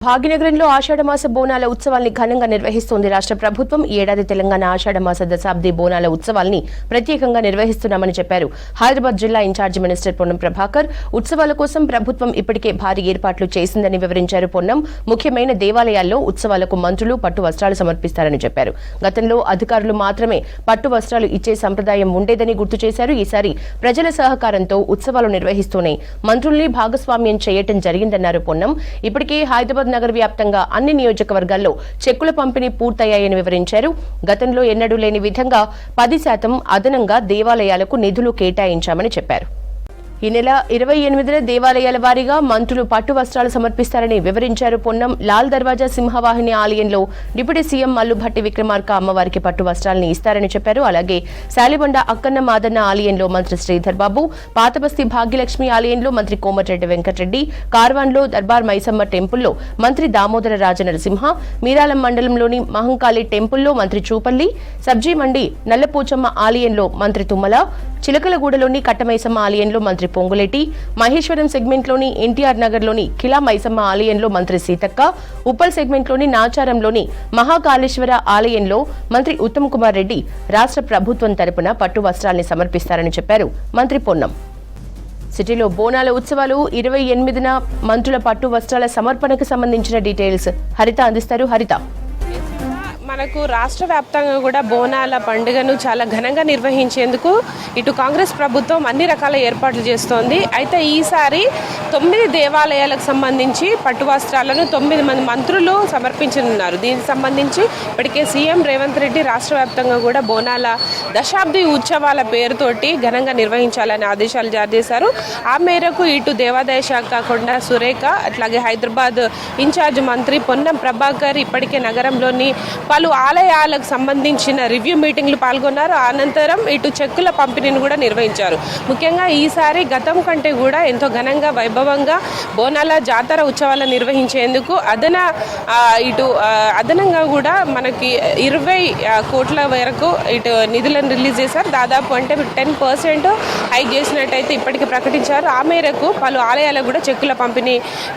భాగ్యనగరంలో ఆషాఢమాస బోనాల ఉత్సవాల్ని ఘనంగా నిర్వహిస్తోంది రాష్ట్ర ప్రభుత్వం. ఈ ఏడాది తెలంగాణ ఆషాఢమాస దశాబ్ది బోనాల ఉత్సవాల్ని ప్రత్యేకంగా నిర్వహిస్తున్నామని చెప్పారు హైదరాబాద్ జిల్లా ఇన్ఛార్జి మినిస్టర్ పొన్నం ప్రభాకర్. ఉత్సవాల కోసం ప్రభుత్వం ఇప్పటికే భారీ ఏర్పాట్లు చేసిందని వివరించారు పొన్నం. ముఖ్యమైన దేవాలయాల్లో ఉత్సవాలకు మంత్రులు పట్టు వస్త్రాలు సమర్పిస్తారని చెప్పారు. గతంలో అధికారులు మాత్రమే పట్టు వస్త్రాలు ఇచ్చే సంప్రదాయం ఉండేదని గుర్తు చేశారు. ఈసారి ప్రజల సహకారంతో ఉత్సవాలు నిర్వహిస్తూనే మంత్రుల్ని భాగస్వామ్యం చేయటం జరిగిందన్నారు పొన్నం. ఇప్పటికే హైదరాబాద్ నగర వ్యాప్తంగా అన్ని నియోజకవర్గాల్లో చెక్కుల పంపిణీ పూర్తయ్యాయని వివరించారు. గతంలో ఎన్నడూ లేని విధంగా 10% అదనంగా దేవాలయాలకు నిధులు కేటాయించామని చెప్పారు. ఈ నెల 28న దేవాలయాల వారీగా మంత్రులు పట్టు వస్త్రాలు సమర్పిస్తారని వివరించారు పొన్నం. లాల్ దర్వాజా సింహవాహిని ఆలయంలో డిప్యూటీ సీఎం మల్లుభట్టి విక్రమార్క అమ్మవారికి పట్టు వస్త్రాలను ఇస్తారని చెప్పారు. అలాగే శాలిబండ అక్కన్న మాదన్న ఆలయంలో మంత్రి శ్రీధర్ బాబు, పాతబస్తీ భాగ్యలక్ష్మి ఆలయంలో మంత్రి కోమటిరెడ్డి వెంకటరెడ్డి, కార్వాన్లో దర్బార్ మైసమ్మ టెంపుల్లో మంత్రి దామోదర రాజనరసింహ, మీరాలం మండలంలోని మహంకాళి టెంపుల్లో మంత్రి చూపల్లి, సబ్జీ మండి నల్లపోచమ్మ ఆలయంలో మంత్రి తుమ్మల, చిలకలగూడలోని కట్టమైసమ్మ ఆలయంలో మంత్రి పొంగులేటి, మహేశ్వరం సెగ్మెంట్లోని ఎన్టీఆర్ నగర్లోని కిలా మైసమ్మ ఆలయంలో మంత్రి సీతక్క, ఉప్పల్ సెగ్మెంట్లోని నాచారంలోని మహాకాళేశ్వర ఆలయంలో మంత్రి ఉత్తమ్ కుమార్ రెడ్డి రాష్ట్ర ప్రభుత్వం తరపున పట్టు వస్త్రాల్ని సమర్పిస్తారని చెప్పారు మంత్రి పొన్నం. సిటీలో బోనాల ఉత్సవాలు 28న మంత్రుల పట్టు వస్త్రాల సమర్పణకు సంబంధించిన డీటెయిల్స్ హరిత అందిస్తారు. హరిత, మనకు రాష్ట్ర వ్యాప్తంగా కూడా బోనాల పండుగను చాలా ఘనంగా నిర్వహించేందుకు ఇటు కాంగ్రెస్ ప్రభుత్వం అన్ని రకాల ఏర్పాట్లు చేస్తోంది. అయితే ఈసారి 9 దేవాలయాలకు సంబంధించి పట్టు వస్త్రాలను 9 మంది మంత్రులు సమర్పించనున్నారు. దీనికి సంబంధించి ఇప్పటికే సీఎం రేవంత్ రెడ్డి రాష్ట్ర వ్యాప్తంగా కూడా బోనాల దశాబ్ది ఉత్సవాల పేరుతోటి ఘనంగా నిర్వహించాలని ఆదేశాలు జారీ చేశారు. ఆ మేరకు ఇటు దేవాదాయ శాఖ కొండా సురేఖ, అట్లాగే హైదరాబాద్ ఇన్ఛార్జ్ మంత్రి పొన్నం ప్రభాకర్ ఇప్పటికే నగరంలోని పలు ఆలయాలకు సంబంధించిన రివ్యూ మీటింగ్లు పాల్గొన్నారు. అనంతరం ఇటు చెక్కుల పంపిణీని కూడా నిర్వహించారు. ముఖ్యంగా ఈసారి గతం కంటే కూడా ఎంతో ఘనంగా వైభవంగా బోనాల జాతర ఉత్సవాలు నిర్వహించేందుకు అదనంగా కూడా మనకి 20 కోట్ల వరకు ఇటు నిధులను రిలీజ్ చేశారు. దాదాపు అంటే 10% హైక్ చేసినట్టయితే ఇప్పటికీ ప్రకటించారు. ఆ మేరకు పలు ఆలయాలకు కూడా చెక్కుల పంపిణీ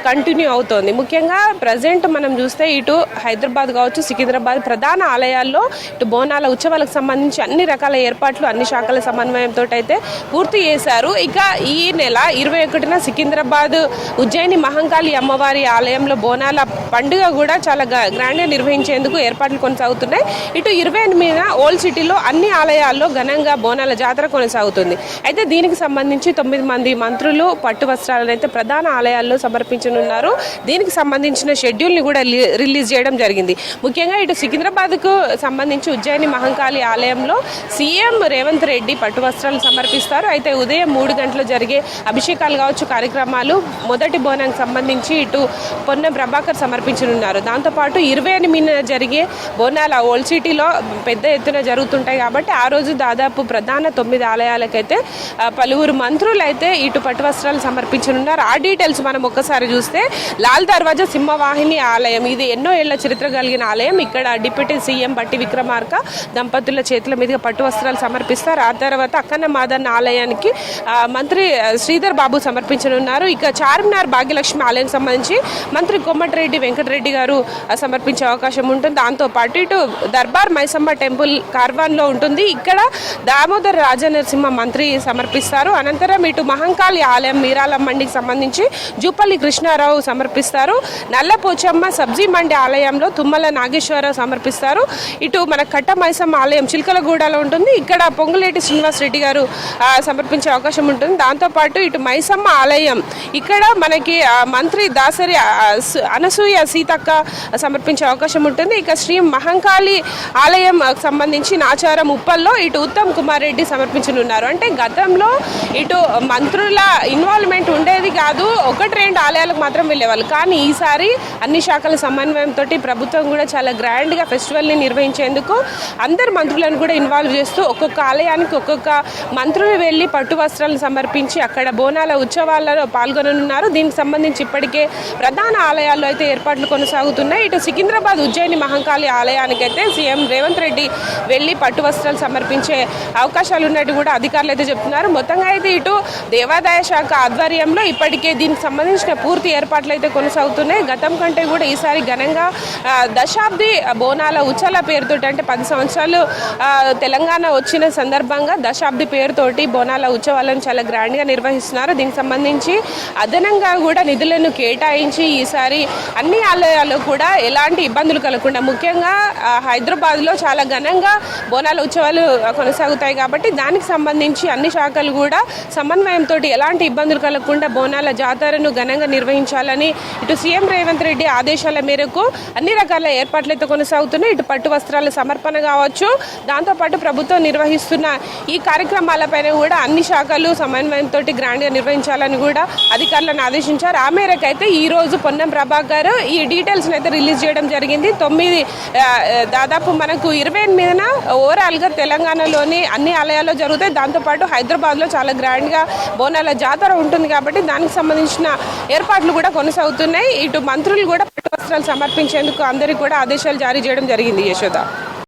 కంటిన్యూ అవుతోంది. ముఖ్యంగా ప్రజెంట్ మనం చూస్తే ఇటు హైదరాబాద్ కావచ్చు, సికింద్రాబాద్ ప్రధాన ఆలయాల్లో ఇటు బోనాల ఉత్సవాలకు సంబంధించి అన్ని రకాల ఏర్పాట్లు అన్ని శాఖల సమన్వయంతో అయితే పూర్తి చేశారు. ఇక ఈ నెల 21న సికింద్రాబాద్ ఉజ్జయిని మహంకాళి అమ్మవారి ఆలయంలో బోనాల పండుగ కూడా చాలా గ్రాండ్గా నిర్వహించేందుకు ఏర్పాట్లు కొనసాగుతున్నాయి. ఇటు 28న ఓల్డ్ సిటీలో అన్ని ఆలయాల్లో ఘనంగా బోనాల జాతర కొనసాగుతుంది. అయితే దీనికి సంబంధించి 9 మంది మంత్రులు పట్టు వస్త్రాలను అయితే ప్రధాన ఆలయాల్లో సమర్పించనున్నారు. దీనికి సంబంధించిన షెడ్యూల్ని కూడా రిలీజ్ చేయడం జరిగింది. ముఖ్యంగా ఇటు సికింద్రాబాద్కు సంబంధించి ఉజ్జయిని మహంకాళి ఆలయంలో సీఎం రేవంత్ రెడ్డి పట్టు వస్త్రాలు సమర్పిస్తారు. అయితే ఉదయం 3 గంటలు జరిగే అభిషేకాలు కావచ్చు కార్యక్రమాలు మొదటి బోనానికి సంబంధించి ఇటు పొన్నం ప్రభాకర్ సమర్పించనున్నారు. దాంతోపాటు 28న జరిగే బోనాల ఓల్డ్ సిటీలో పెద్ద ఎత్తున జరుగుతుంటాయి కాబట్టి ఆ రోజు దాదాపు ప్రధాన 9 ఆలయాలకైతే పలువురు మంత్రులు అయితే ఇటు పట్టు వస్త్రాలు సమర్పించనున్నారు. ఆ డీటెయిల్స్ మనం ఒక్కసారి చూస్తే లాల్ దర్వాజా సింహవాహిని ఆలయం, ఇది ఎన్నో ఏళ్ల చరిత్ర కలిగిన ఆలయం. ఇక్కడ డిప్యూటీ సీఎం బట్టి విక్రమార్క దంపతుల చేతుల మీదుగా పట్టు వస్త్రాలు సమర్పిస్తారు. ఆ తర్వాత అక్కన్న మాదన్న ఆలయానికి మంత్రి శ్రీధర్ బాబు సమర్పించనున్నారు. ఇక చార్మినార్ భాగ్యలక్ష్మి ఆలయం సంబంధించి మంత్రి కోమటిరెడ్డి వెంకటరెడ్డి గారు సమర్పించే అవకాశం ఉంటుంది. దాంతోపాటు ఇటు దర్బార్ మైసమ్మ టెంపుల్ కార్వాన్లో ఉంటుంది. ఇక్కడ దామోదర రాజనరసింహ మంత్రి సమర్పిస్తారు. అనంతరం ఇటు మహంకాళి ఆలయం మీరాలం మండికి సంబంధించి జూపల్లి కృష్ణారావు సమర్పిస్తారు. నల్లపోచమ్మ సబ్జీ మండి ఆలయంలో తుమ్మల నాగేశ్వరరావు సమర్పిస్తారు. ఇటు మన కట్ట మైసమ్మ ఆలయం చిలకలగూడలో ఉంటుంది. ఇక్కడ పొంగులేటి శ్రీనివాస్ రెడ్డి గారు సమర్పించే అవకాశం ఉంటుంది. దాంతోపాటు ఇటు మైసమ్మ ఆలయం ఇక్కడ మనకి మంత్రి దాసరి అనసూయ సీతక్క సమర్పించే అవకాశం ఉంటుంది. ఇక శ్రీ మహంకాళి ఆలయం సంబంధించి నాచారం ఉప్పల్లో ఇటు ఉత్తమ్ కుమార్ రెడ్డి సమర్పించనున్నారు. అంటే గతంలో ఇటు మంత్రుల ఇన్వాల్వ్మెంట్ ఉండేది కాదు, 1-2 ఆలయాలకు మాత్రం వెళ్ళేవాళ్ళు. కానీ ఈసారి అన్ని శాఖల సమన్వయంతో ప్రభుత్వం కూడా చాలా గ్రాండ్గా ఫెస్టివల్ని నిర్వహించేందుకు అందరు మంత్రులను కూడా ఇన్వాల్వ్ చేస్తూ ఒక్కొక్క ఆలయానికి ఒక్కొక్క మంత్రులు వెళ్ళి పట్టు వస్త్రాలను సమర్పించి అక్కడ బోనాల ఉత్సవాలలో పాల్గొననున్నారు. దీనికి సంబంధించి ఇప్పటికే ప్రధాన ఆలయాల్లో అయితే ఏర్పాట్లు కొనసాగుతున్నాయి. ఇటు సికింద్రాబాద్ ఉజ్జయిని మహంకాళి ఆలయానికైతే సీఎం రేవంత్ రెడ్డి వెళ్ళి పట్టు వస్త్రాలు సమర్పించే అవకాశాలు ఉన్నట్టు కూడా అధికారులు అయితే చెప్తున్నారు. మొత్తంగా అయితే ఇటు దేవాదాయ శాఖ ఆధ్వర్యంలో ఇప్పటికే దీనికి సంబంధించిన పూర్తి ఏర్పాట్లు అయితే కొనసాగుతున్నాయి. గతం కంటే కూడా ఈసారి ఘనంగా దశాబ్ది బోనాల ఉత్సవాల పేరుతోటి అంటే 10 సంవత్సరాలు తెలంగాణ వచ్చిన సందర్భంగా దశాబ్ది పేరుతోటి బోనాల ఉత్సవాలను చాలా గ్రాండ్గా నిర్వహిస్తున్నారు. దీనికి సంబంధించి అదనంగా కూడా నిధులను కేటాయించి ఈసారి అన్ని ఆలయాల్లో కూడా ఎలాంటి ఇబ్బందులు కలగకుండా, ముఖ్యంగా హైదరాబాద్లో చాలా ఘనంగా బోనాల ఉత్సవాలు కొనసాగుతాయి కాబట్టి దానికి సంబంధించి అన్ని శాఖలు కూడా సమన్వయంతో ఎలాంటి ఇబ్బందులు కలగకుండా బోనాల జాతరను ఘనంగా నిర్వహించాలని ఇటు సీఎం రేవంత్ రెడ్డి ఆదేశాల మేరకు అన్ని రకాల ఏర్పాట్లు అయితే కొనసాగుతున్నాయి. ఇటు పట్టు వస్త్రాల సమర్పణ కావచ్చు, దాంతోపాటు ప్రభుత్వం నిర్వహిస్తున్న ఈ కార్యక్రమాలపైన కూడా అన్ని శాఖలు సమన్వయంతో గ్రాండ్గా నిర్వహించాలని కూడా అధికారులను ఆదేశించారు. ఆ మేరకు అయితే ఈ రోజు పొన్నం ప్రభాకర్ ఈ డీటెయిల్స్ని అయితే రిలీజ్ చేయడం జరిగింది. దాదాపు మనకు 28న ఓవరాల్గా తెలంగాణలోని అన్ని ఆలయాల్లో జరుగుతాయి. దాంతోపాటు హైదరాబాద్లో చాలా గ్రాండ్గా బోనాల జాతర ఉంటుంది కాబట్టి దానికి సంబంధించిన ఏర్పాట్లు కూడా కొనసాగుతున్నాయి. ఇటు మంత్రులు కూడా పట్టు వస్త్రాలు సమర్పించేందుకు అందరికీ కూడా ఆదేశాలు జారీ చేయడం జరిగింది. యశోద.